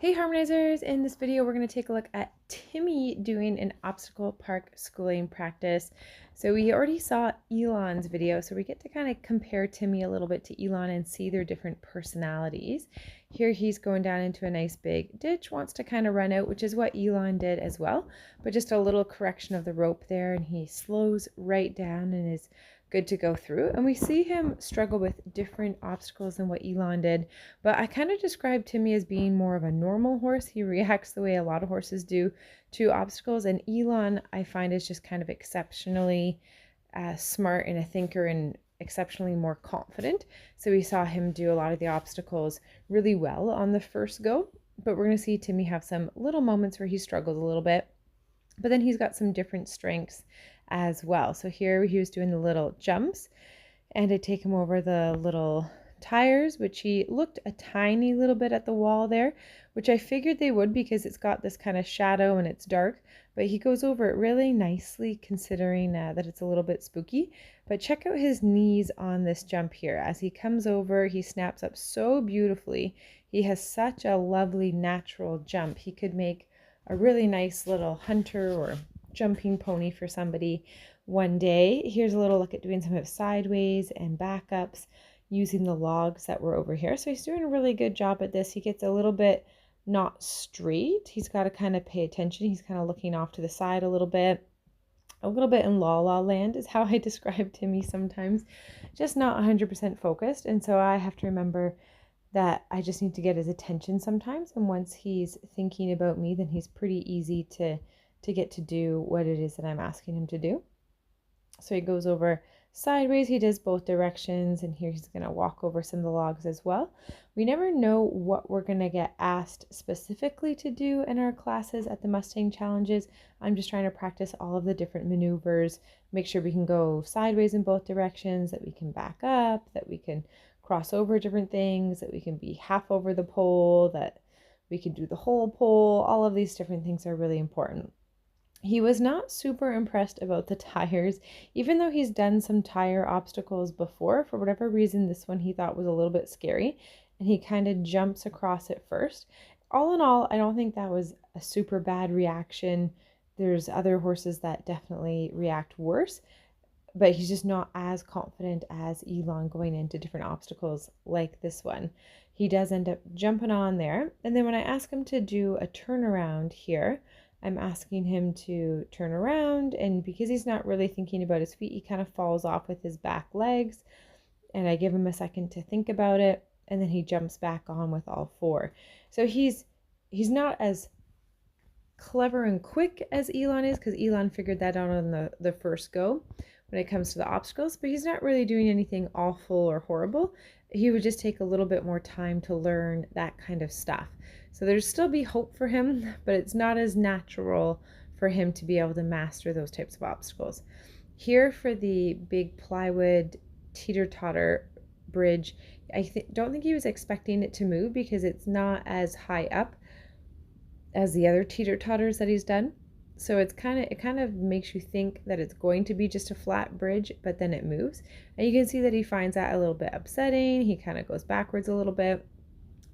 Hey Harmonizers! In this video we're going to take a look at Timmy doing an obstacle park schooling practice. So we already saw Elon's video, so we get to kind of compare Timmy a little bit to Elon and see their different personalities. Here he's going down into a nice big ditch, wants to kind of run out, which is what Elon did as well, but just a little correction of the rope there, and he slows right down and is good to go through. And we see him struggle with different obstacles than what Elon did, but I kind of described Timmy as being more of a normal horse. He reacts the way a lot of horses do to obstacles, and Elon I find is just kind of exceptionally smart and a thinker and exceptionally more confident. So we saw him do a lot of the obstacles really well on the first go, but we're going to see Timmy have some little moments where he struggles a little bit, but then he's got some different strengths as well. So here he was doing the little jumps, and I take him over the little tires, which he looked a tiny little bit at the wall there, which I figured they would because it's got this kind of shadow and it's dark, but he goes over it really nicely considering that it's a little bit spooky. But check out his knees on this jump here. As he comes over, he snaps up so beautifully. He has such a lovely natural jump. He could make a really nice little hunter or jumping pony for somebody one day. Here's a little look at doing some of sideways and backups using the logs that were over here. So he's doing a really good job at this. He gets a little bit not straight. He's got to kind of pay attention. He's kind of looking off to the side a little bit in la la land is how I describe Timmy sometimes, just not 100% focused. And so I have to remember that I just need to get his attention sometimes. And once he's thinking about me, then he's pretty easy to get to do what it is that I'm asking him to do. So he goes over sideways, he does both directions, and here he's going to walk over some of the logs as well. We never know what we're going to get asked specifically to do in our classes at the Mustang challenges. I'm just trying to practice all of the different maneuvers, make sure we can go sideways in both directions, that we can back up, that we can cross over different things, that we can be half over the pole, that we can do the whole pole. All of these different things are really important. He was not super impressed about the tires, even though he's done some tire obstacles before. For whatever reason, this one he thought was a little bit scary, and he kind of jumps across it first. All in all, I don't think that was a super bad reaction. There's other horses that definitely react worse, but he's just not as confident as Elon going into different obstacles like this one. He does end up jumping on there, and then when I ask him to do a turnaround here, I'm asking him to turn around, and because he's not really thinking about his feet, he kind of falls off with his back legs, and I give him a second to think about it, and then he jumps back on with all four. So he's not as clever and quick as Elon is, because Elon figured that out on the first go when it comes to the obstacles, but he's not really doing anything awful or horrible. He would just take a little bit more time to learn that kind of stuff. So there'd still be hope for him, but it's not as natural for him to be able to master those types of obstacles. Here for the big plywood teeter-totter bridge, I don't think he was expecting it to move because it's not as high up as the other teeter-totters that he's done. So it kind of makes you think that it's going to be just a flat bridge, but then it moves. And you can see that he finds that a little bit upsetting. He kind of goes backwards a little bit.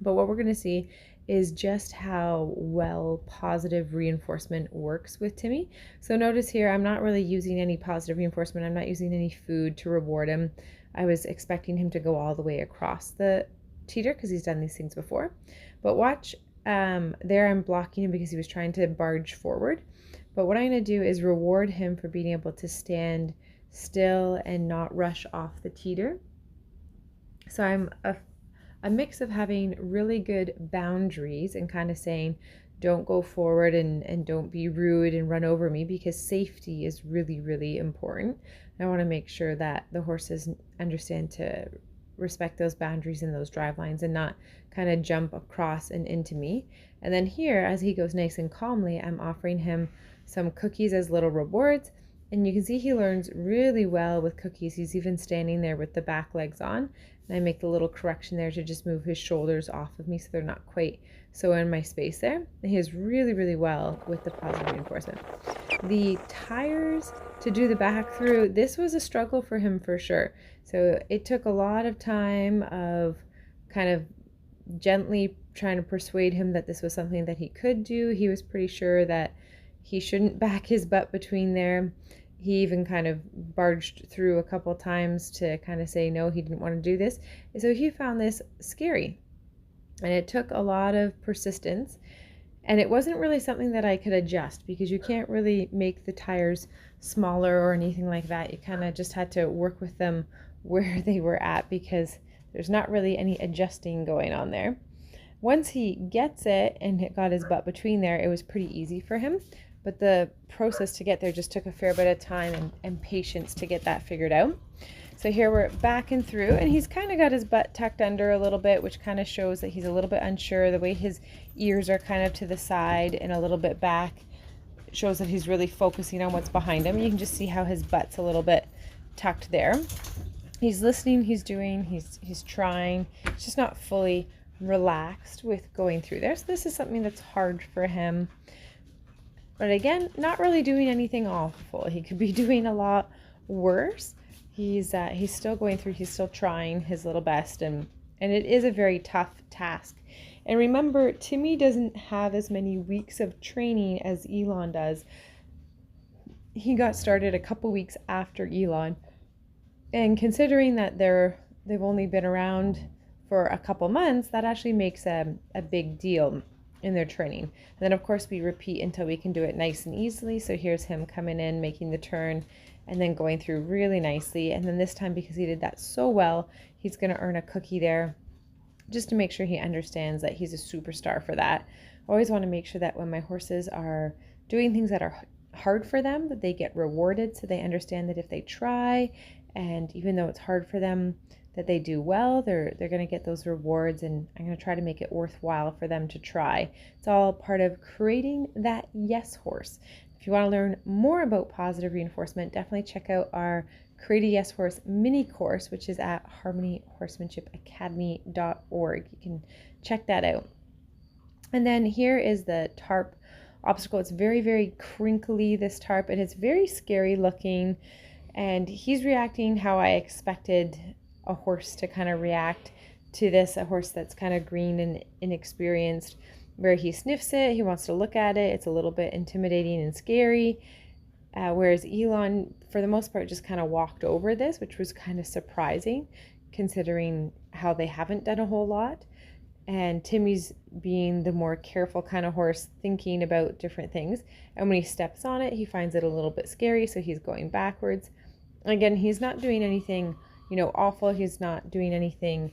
But what we're going to see is just how well positive reinforcement works with Timmy. So notice here, I'm not really using any positive reinforcement. I'm not using any food to reward him. I was expecting him to go all the way across the teeter because he's done these things before. But watch, there I'm blocking him because he was trying to barge forward. But what I'm going to do is reward him for being able to stand still and not rush off the teeter. So I'm a mix of having really good boundaries and kind of saying, don't go forward and don't be rude and run over me, because safety is really, really important. I want to make sure that the horses understand to respect those boundaries and those drive lines and not kind of jump across and into me. And then here, as he goes nice and calmly, I'm offering him some cookies as little rewards. And you can see he learns really well with cookies. He's even standing there with the back legs on. And I make the little correction there to just move his shoulders off of me so they're not quite so in my space there. And he does really, really well with the positive reinforcement. The tires to do the back through, this was a struggle for him for sure. So it took a lot of time of kind of gently trying to persuade him that this was something that he could do. He was pretty sure that he shouldn't back his butt between there. He even kind of barged through a couple times to kind of say no, he didn't want to do this. And so he found this scary. And it took a lot of persistence. And it wasn't really something that I could adjust, because you can't really make the tires smaller or anything like that. You kind of just had to work with them where they were at, because there's not really any adjusting going on there. Once he gets it and it got his butt between there, it was pretty easy for him. But the process to get there just took a fair bit of time and patience to get that figured out. So here we're backing through, and he's kind of got his butt tucked under a little bit, which kind of shows that he's a little bit unsure. The way his ears are kind of to the side and a little bit back shows that he's really focusing on what's behind him. You can just see how his butt's a little bit tucked there. He's listening, he's doing, he's trying. He's just not fully relaxed with going through there. So this is something that's hard for him. But again, not really doing anything awful. He could be doing a lot worse. He's still going through, he's still trying his little best, and it is a very tough task. And remember, Timmy doesn't have as many weeks of training as Elon does. He got started a couple weeks after Elon. And considering that they've only been around for a couple months, that actually makes a big deal in their training. And then of course we repeat until we can do it nice and easily. So here's him coming in, making the turn, and then going through really nicely. And then this time, because he did that so well, he's going to earn a cookie there, just to make sure he understands that he's a superstar for that. I always want to make sure that when my horses are doing things that are hard for them, that they get rewarded, so they understand that if they try, and even though it's hard for them, that they do well, they're going to get those rewards, and I'm going to try to make it worthwhile for them to try. It's all part of creating that yes horse. If you want to learn more about positive reinforcement, definitely check out our Create a Yes Horse mini course, which is at harmonyhorsemanshipacademy.org. You can check that out. And then here is the tarp obstacle. It's very, very crinkly, this tarp, and it's very scary looking. And he's reacting how I expected a horse to kind of react to this, a horse that's kind of green and inexperienced, where he sniffs it, he wants to look at it, it's a little bit intimidating and scary. Whereas Elon, for the most part, just kind of walked over this, which was kind of surprising considering how they haven't done a whole lot. And Timmy's being the more careful kind of horse, thinking about different things. And when he steps on it, he finds it a little bit scary, so he's going backwards. Again, he's not doing anything, awful. He's not doing anything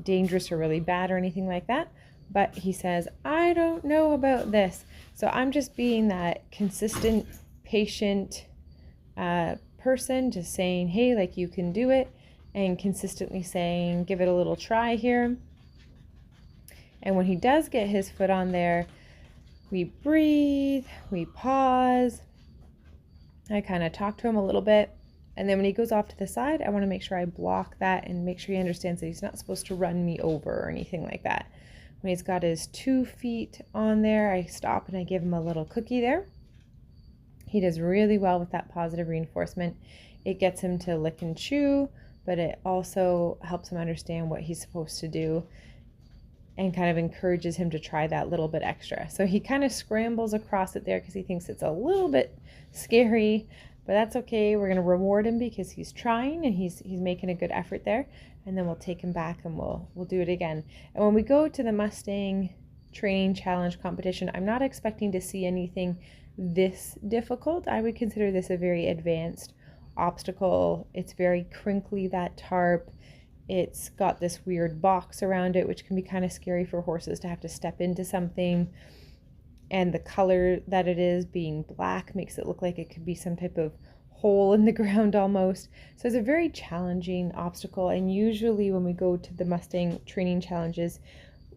dangerous or really bad or anything like that. But he says, I don't know about this. So I'm just being that consistent, patient person, just saying, hey, like, you can do it, and consistently saying, give it a little try here. And when he does get his foot on there, we breathe, we pause. I kind of talk to him a little bit. And then when he goes off to the side, I want to make sure I block that and make sure he understands that he's not supposed to run me over or anything like that. When he's got his 2 feet on there, I stop and I give him a little cookie there. He does really well with that positive reinforcement. It gets him to lick and chew, but it also helps him understand what he's supposed to do and kind of encourages him to try that little bit extra. So he kind of scrambles across it there because he thinks it's a little bit scary, but that's okay. We're going to reward him because he's trying and he's making a good effort there. And then we'll take him back and we'll do it again. And when we go to the Mustang training challenge competition, I'm not expecting to see anything this difficult. I would consider this a very advanced obstacle. It's very crinkly, that tarp. It's got this weird box around it, which can be kind of scary for horses to have to step into something. And the color that it is, being black, makes it look like it could be some type of hole in the ground almost. So it's a very challenging obstacle. And usually when we go to the Mustang training challenges,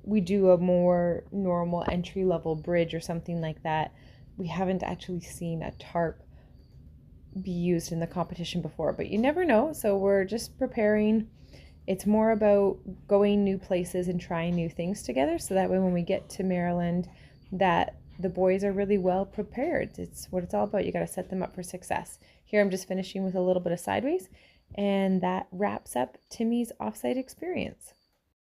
we do a more normal entry-level bridge or something like that. We haven't actually seen a tarp be used in the competition before, but you never know. So we're just preparing. It's more about going new places and trying new things together, so that way when we get to Maryland, that the boys are really well prepared. It's what it's all about. You got to set them up for success. Here I'm just finishing with a little bit of sideways, and that wraps up Timmy's offsite experience.